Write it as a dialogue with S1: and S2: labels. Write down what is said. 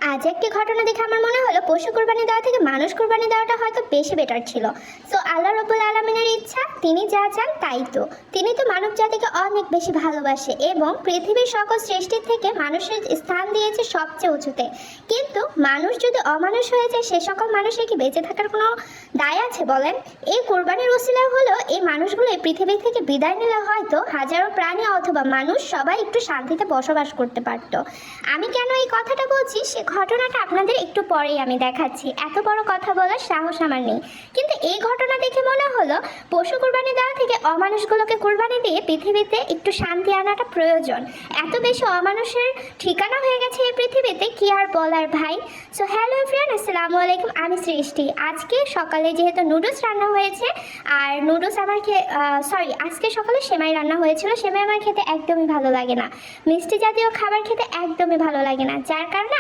S1: আজ একটি ঘটনা দেখে আমার মনে হলো পশু কুরবানি দেওয়া থেকে মানুষ কুরবানি দেওয়াটা হয়তো বেশি বেটার ছিল। সো আল্লাহ রব্বুল আলমিনের ইচ্ছা, তিনি যা চান তাই তো। তিনি তো মানব জাতিকে অনেক বেশি ভালোবাসে এবং পৃথিবীর সকল সৃষ্টির থেকে মানুষের স্থান দিয়েছে সবচেয়ে উঁচুতে। কিন্তু মানুষ যদি অমানুষ হয়ে যায়, সে সকল মানুষের কি বেঁচে থাকার কোনো দায় আছে বলেন? এই কোরবানির ওসিলা হলো এই মানুষগুলো এই পৃথিবী থেকে বিদায় নিলে হয়তো হাজারো প্রাণী অথবা মানুষ সবাই একটু শান্তিতে বসবাস করতে পারতো। আমি কেন এই কথাটা বলছি সে ঘটনাটা আপনাদের একটু পরেই আমি দেখাচ্ছি। এত বড় কথা বলার সাহস আমার নেই, কিন্তু এই ঘটনা দেখে মনে হলো পশু কুরবানি দেওয়া থেকে অমানুষগুলোকে কুরবানি দিয়ে পৃথিবীতে একটু শান্তি আনাটা প্রয়োজন। এত বেশি অমানুষের ঠিকানা হয়ে গেছে এই পৃথিবীতে, কি আর বলার ভাই। সো হ্যালো এভরিওয়ান, আসসালামু আলাইকুম, আমি সৃষ্টি। আজকে সকালে যেহেতু নুডলস রান্না হয়েছে, আর নুডলস আমার আজকে সকালে সেমাই রান্না হয়েছিল। সেমাই আমার খেতে একদমই ভালো লাগে না, মিষ্টি জাতীয় খাবার খেতে একদমই ভালো লাগে না, যার কারণে